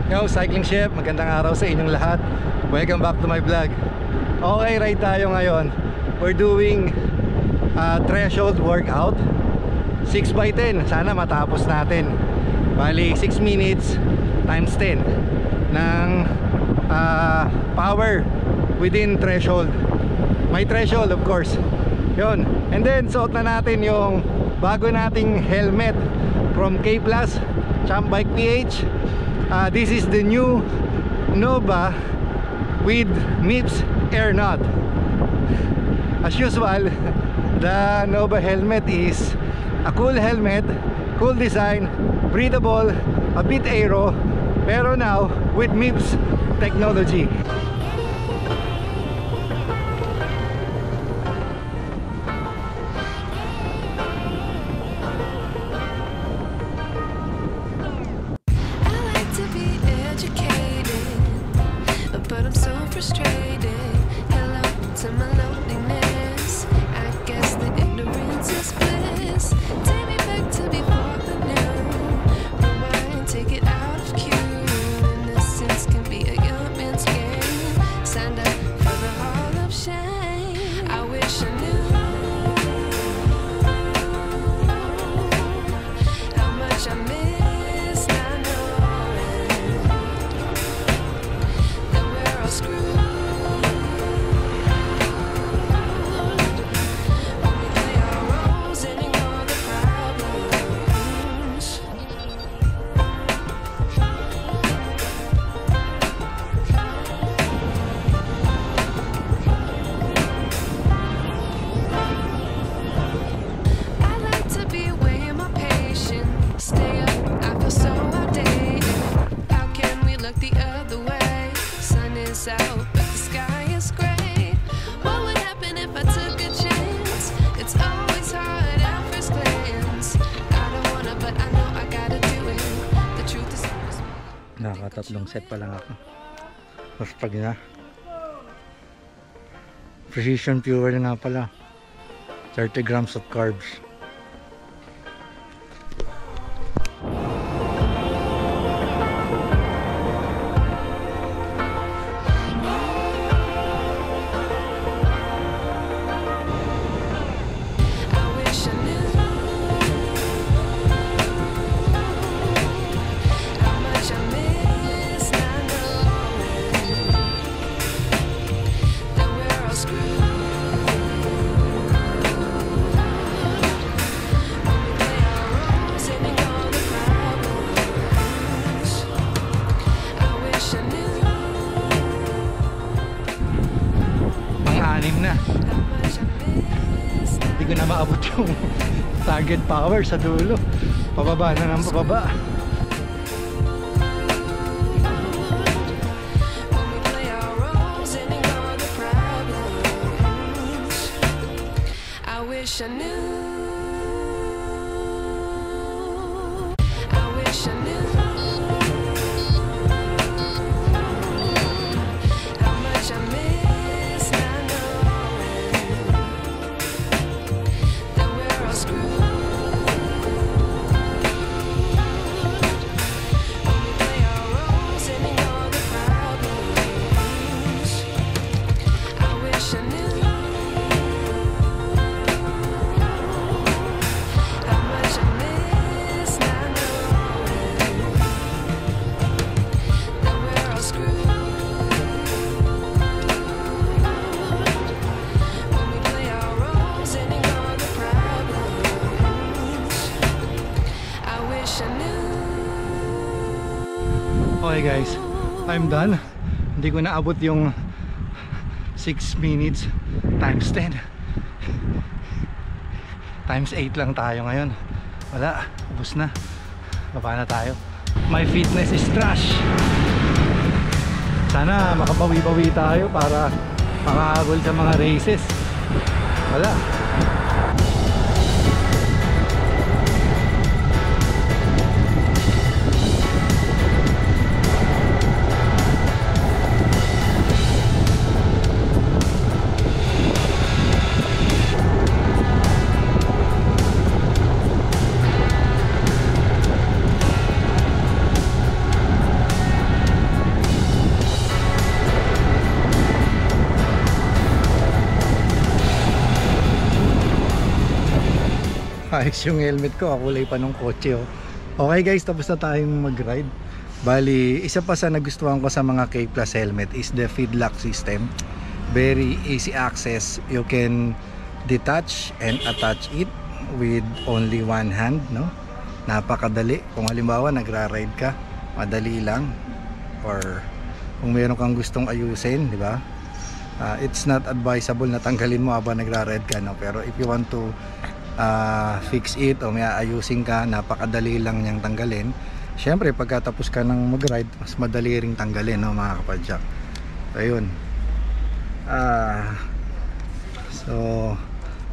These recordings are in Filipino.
Yo, Cycling Chef, magandang araw sa inyong lahat. Welcome back to my vlog. Okay, ride tayo ngayon. We're doing threshold workout 6x10, sana matapos natin. Bali 6 minutes times 10 ng power within threshold. May threshold of course. Yun. And then suot na natin yung bago nating helmet from K Plus Champ Bike PH. This is the new Nova with MIPS Air Nut. As usual, the Nova helmet is a cool helmet, cool design, breathable, a bit aero, pero now with MIPS technology. Nakatatlong set pa lang ako. Mas pag na Precision Fuel nga pala, 30 grams of carbs. Hindi ko na maabot yung target power sa dulo. Pababa na ng pababa. I wish I knew. Okay guys, I'm done. Hindi ko naabot yung 6 minutes times 10 times 8 lang tayo ngayon. Wala, ubos na. Baba na tayo. My fitness is trash. Sana makabawi-bawi tayo para makahabol sa mga races. Wala. Ayos yung helmet ko, kulay pa ng kotse oh. Okay guys, tapos na tayong mag-ride. Bali, isa pa sa nagustuhan ko sa mga K-Plus helmet is the feed lock system. Very easy access. You can detach and attach it with only one hand, no? Napakadali. Kung halimbawa nagra-ride ka, madali lang. Or kung meron kang gustong ayusin, di ba? It's not advisable na tanggalin mo habang nagra-ride ka, no? Pero if you want to fix it o may ayusin ka, napakadali lang niyang tanggalin. Syempre pagkatapos ka ng mag-ride, mas madali ring tanggalin, no, mga kapadyak. So ayun. So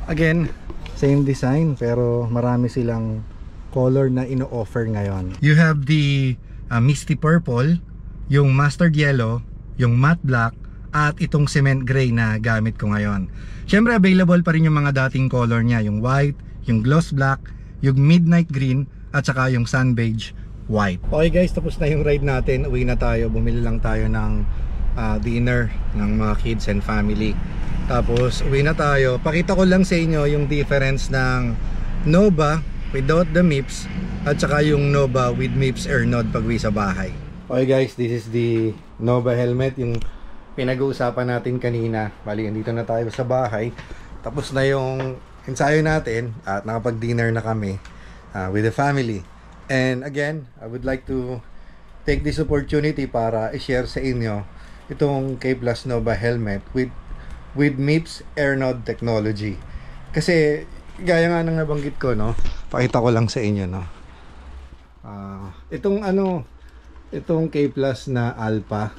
again, same design pero marami silang color na ino-offer ngayon. You have the misty purple, yung mustard yellow, yung matte black, at itong cement gray na gamit ko ngayon. Syempre available pa rin yung mga dating color niya, yung white, yung gloss black, yung midnight green, at saka yung sun beige white. Okay guys, tapos na yung ride natin. Uwi na tayo, bumili lang tayo ng dinner ng mga kids and family. Tapos uwi na tayo. Pakita ko lang sa inyo yung difference ng Nova without the MIPS at saka yung Nova with MIPS air node pag uwi sa bahay. Okay guys, this is the Nova helmet, yung pinag-uusapan natin kanina. Bali, andito na tayo sa bahay. Tapos na yung ensayo natin at nakapag-dinner na kami with the family. And again, I would like to take this opportunity para i-share sa inyo itong K-Plus Nova helmet with MIPS air node technology. Kasi gaya nga nang nabanggit ko, no, pakita ko lang sa inyo, no, itong K-Plus na Alpha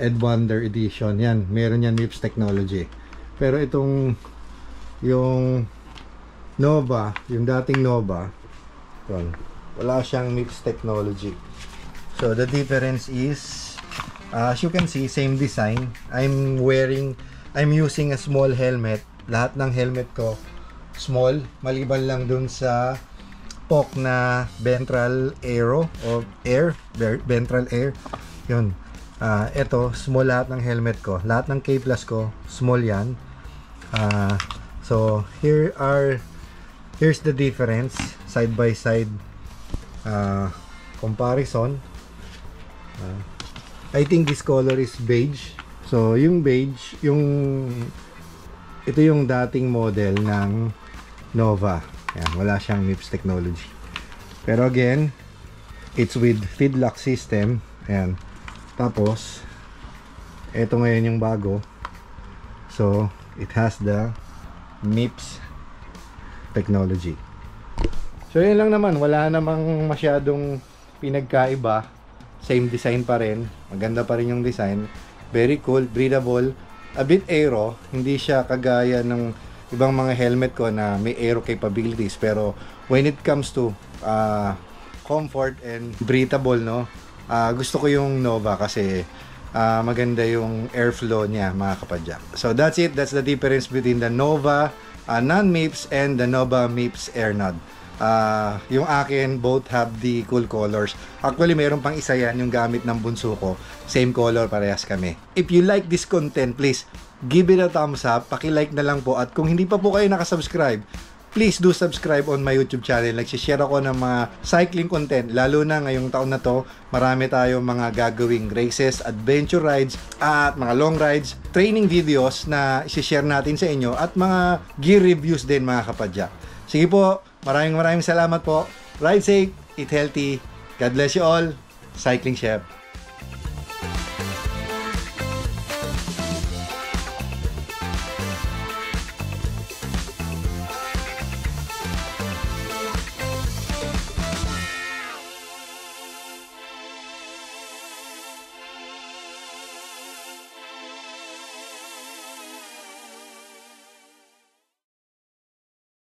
Ed Wonder Edition, yan, meron yan MIPS technology. Pero itong yung Nova, yung dating Nova, yun, wala siyang MIPS technology. So the difference is, as you can see, same design. I'm using a small helmet. Lahat ng helmet ko small, maliban lang dun sa POC na ventral aero o ventral air. Yun. Ito, small lahat ng helmet ko. Lahat ng K-Plus ko, small yan. So, here's the difference, side by side comparison. I think this color is beige. So, yung beige, ito yung dating model ng Nova. Yan, wala siyang MIPS technology. Pero again, it's with feed lock system. Ayan. Tapos, ito ngayon yung bago. So, it has the MIPS technology. So, yun lang naman. Wala namang masyadong pinagkaiba. Same design pa rin. Maganda pa rin yung design. Very cool, breathable. A bit aero. Hindi siya kagaya ng ibang mga helmet ko na may aero capabilities. Pero, when it comes to comfort and breathable, no, gusto ko yung Nova kasi maganda yung airflow niya, mga kapadyak. So that's it. That's the difference between the Nova non-MIPS and the Nova MIPS air node. Yung akin, both have the cool colors. Actually, mayroon pang isa yan, yung gamit ng bunso ko. Same color, parehas kami. If you like this content, please give it a thumbs up. Paki-like na lang po. At kung hindi pa po kayo nakasubscribe, please do subscribe on my YouTube channel. Nagsishare ako ng mga cycling content. Lalo na ngayong taon na to, marami tayong mga gagawing races, adventure rides, at mga long rides, training videos na isishare natin sa inyo, at mga gear reviews din, mga kapadyak. Sige po, maraming salamat po. Ride safe, eat healthy. God bless you all. Cycling Chef.